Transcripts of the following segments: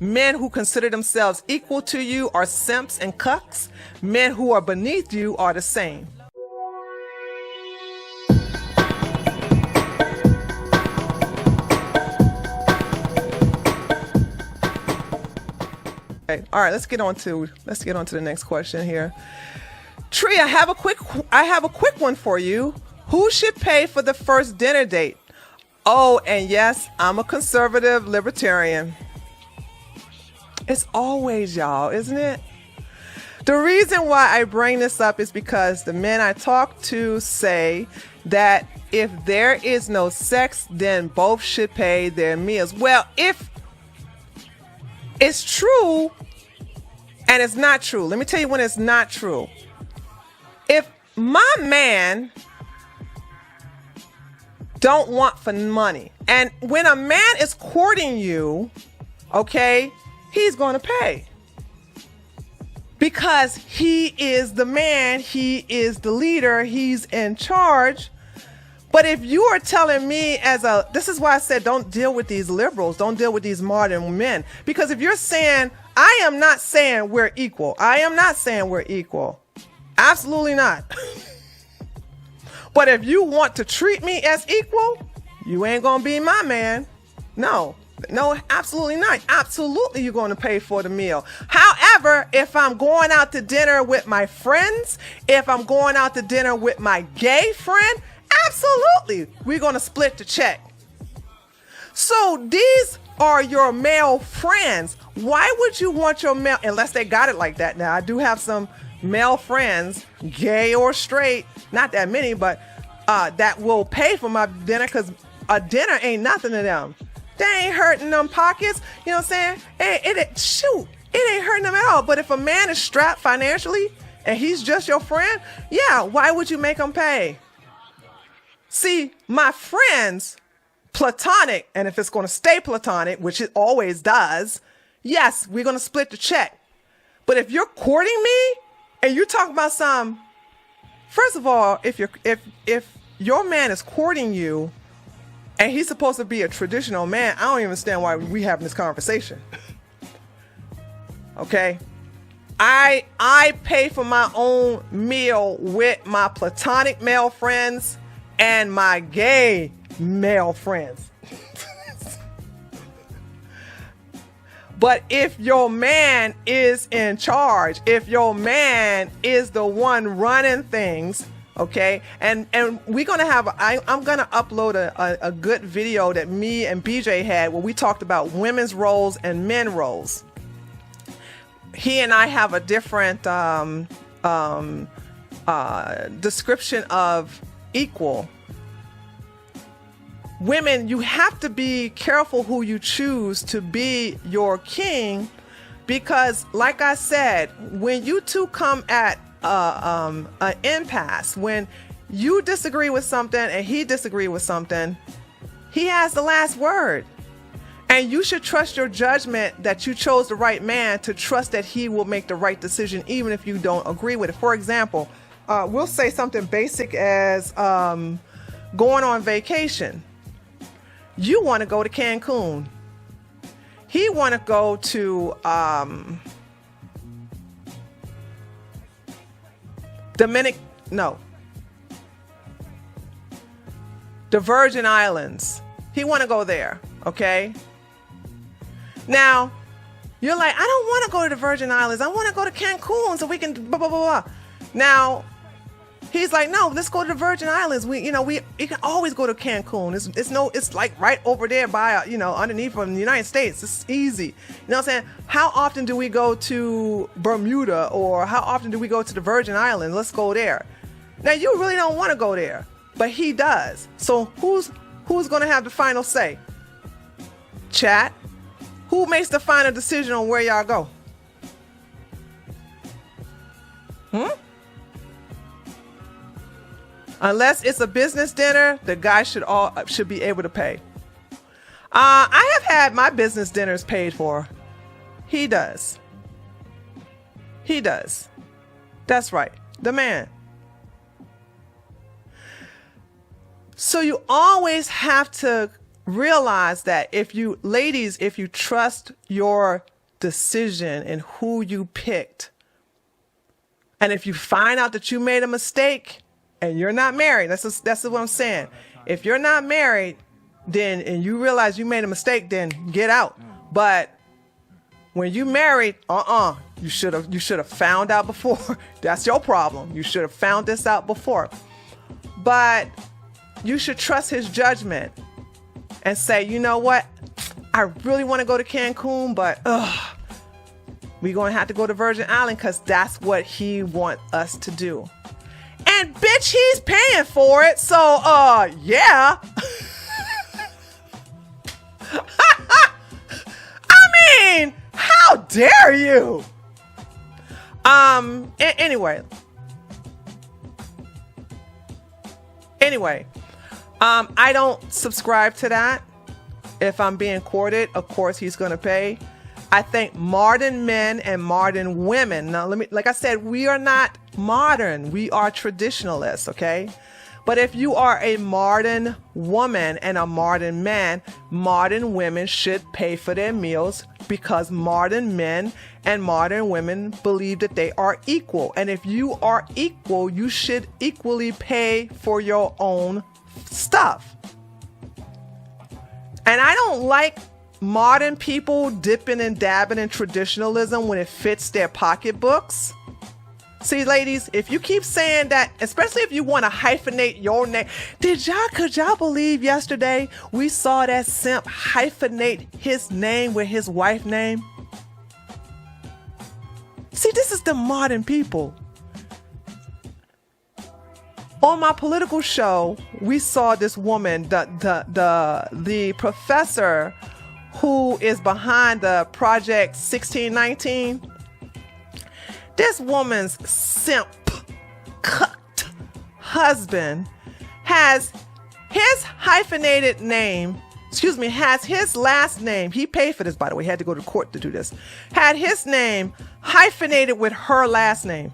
Men who consider themselves equal to you are simps and cucks. Men who are beneath you are the same. Okay. All right, let's get on to the next question here. Tree, I have a quick one for you. Who should pay for the first dinner date? Oh, and yes, I'm a conservative libertarian. It's always y'all, isn't it? The reason why I bring this up is because the men I talk to say that if there is no sex, then both should pay their meals. Well, if it's true and it's not true. Let me tell you when it's not true. If my man don't want for money, and when a man is courting you, okay, he's going to pay. Because he is the man, he is the leader, he's in charge. But if you are telling me this is why I said don't deal with these liberals, don't deal with these modern men. Because if you're saying, I am not saying we're equal. I am not saying we're equal. Absolutely not. But if you want to treat me as equal, you ain't going to be my man. No, absolutely not. Absolutely, you're going to pay for the meal. However, if I'm going out to dinner with my friends, if I'm going out to dinner with my gay friend, absolutely, we're going to split the check. So these are your male friends. Why would you want your male, unless they got it like that? Now, I do have some male friends, gay or straight, not that many, but that will pay for my dinner, because a dinner ain't nothing to them. They ain't hurting them pockets. You know what I'm saying? It ain't hurting them at all. But if a man is strapped financially and he's just your friend, yeah, why would you make him pay? See, my friends, platonic, and if it's going to stay platonic, which it always does, yes, we're going to split the check. But if you're courting me and you're talking about first of all, if your man is courting you and he's supposed to be a traditional man, I don't even understand why we having this conversation. Okay? I pay for my own meal with my platonic male friends and my gay male friends. But if your man is in charge, if your man is the one running things, okay, and we're gonna I'm gonna upload a good video that me and BJ had where we talked about women's roles and men roles. He and I have a different description of equal. Women, you have to be careful who you choose to be your king, because like I said, when you two come at an impasse, when you disagree with something and he disagree with something, he has the last word. And you should trust your judgment that you chose the right man, to trust that he will make the right decision even if you don't agree with it. For example, we'll say something basic as going on vacation. You want to go to Cancun. He want to go to the Virgin Islands. He want to go there, okay? Now, you're like, I don't want to go to the Virgin Islands. I want to go to Cancun so we can blah, blah, blah, blah. Now, he's like, no, let's go to the Virgin Islands. We can always go to Cancun. It's like right over there by, underneath from the United States. It's easy. You know what I'm saying? How often do we go to Bermuda, or how often do we go to the Virgin Islands? Let's go there. Now, you really don't want to go there, but he does. So who's going to have the final say? Chat. Who makes the final decision on where y'all go? Unless it's a business dinner, the guy should be able to pay. I have had my business dinners paid for. He does. He does. That's right. The man. So you always have to realize that if you, ladies, if you trust your decision and who you picked, and if you find out that you made a mistake and you're not married, that's what I'm saying. If you're not married, then, and you realize you made a mistake, then get out. But when you married, you should have found out before. That's your problem. You should have found this out before. But you should trust his judgment and say, you know what? I really want to go to Cancun, but we're going to have to go to Virgin Island because that's what he wants us to do. And bitch, he's paying for it. So, yeah. I mean, how dare you? Anyway, I don't subscribe to that. If I'm being courted, of course he's going to pay. I think modern men and modern women. Now, like I said, we are not modern. We are traditionalists, okay? But if you are a modern woman and a modern man, modern women should pay for their meals because modern men and modern women believe that they are equal. And if you are equal, you should equally pay for your own stuff. And I don't like modern people dipping and dabbing in traditionalism when it fits their pocketbooks. See, ladies, if you keep saying that, especially if you want to hyphenate your name, could y'all believe yesterday we saw that simp hyphenate his name with his wife's name? See, this is the modern people. On my political show, we saw this woman, the professor who is behind the Project 1619. This woman's simp, cucked husband has his hyphenated name, has his last name. He paid for this, by the way. He had to go to court to do this. Had his name hyphenated with her last name.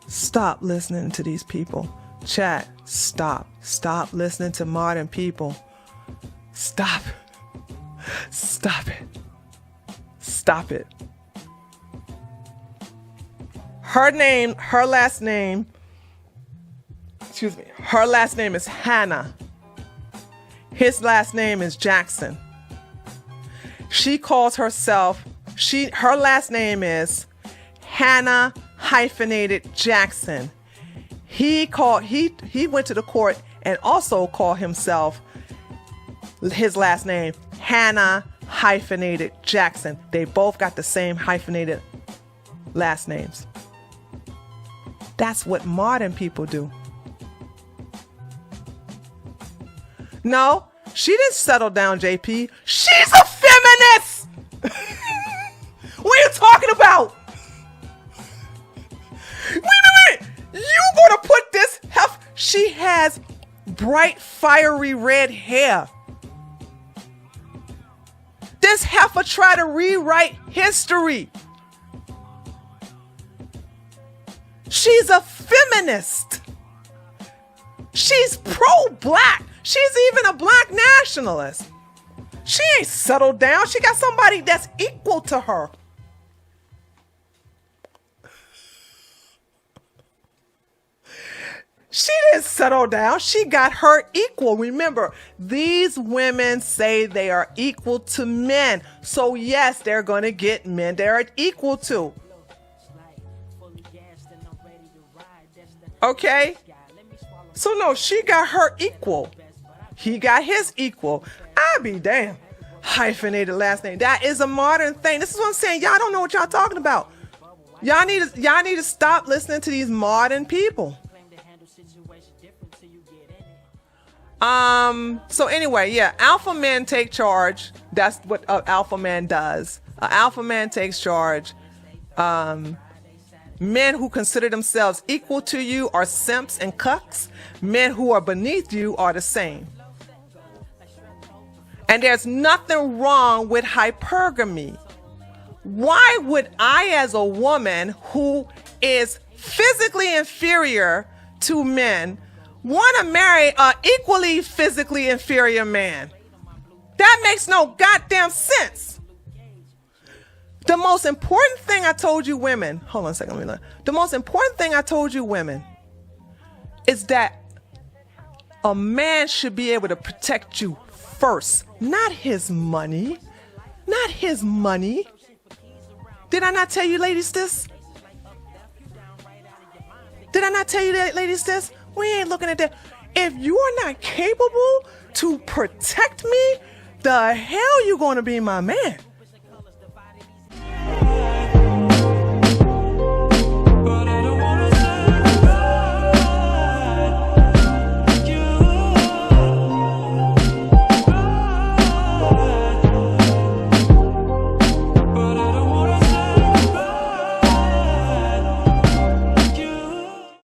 Stop listening to these people. Chat, stop. Stop listening to modern people. Stop. Stop it. Stop it. Her last name is Hannah. His last name is Jackson. She calls herself, her last name is Hannah hyphenated Jackson. He went to the court and also called himself, his last name, Hannah hyphenated Jackson. They both got the same hyphenated last names. That's what modern people do. No, she didn't settle down, JP. She's a feminist! What are you talking about? Wait a minute! You gonna put this she has bright, fiery red hair. This heifer tried to rewrite history. She's a feminist. She's pro-black. She's even a black nationalist. She ain't settled down. She got somebody that's equal to her. She didn't settle down. She got her equal. Remember, these women say they are equal to men. So yes, they're going to get men they're equal to. Okay? So no, she got her equal. He got his equal. I'll be damned. Hyphenated last name. That is a modern thing. This is what I'm saying. Y'all don't know what y'all talking about. Y'all need to stop listening to these modern people. So anyway, yeah, alpha men take charge. That's what an alpha man does. An alpha man takes charge. Men who consider themselves equal to you are simps and cucks. Men who are beneath you are the same. And there's nothing wrong with hypergamy. Why would I, as a woman who is physically inferior to men, want to marry an equally physically inferior man. That makes no goddamn sense. The most important thing I told you women, hold on a second, let me learn. The most important thing I told you women is that a man should be able to protect you first, not his money. Not his money. Did I not tell you ladies this? Did I not tell you that, ladies this? We ain't looking at that. If you are not capable to protect me, the hell you gonna be my man?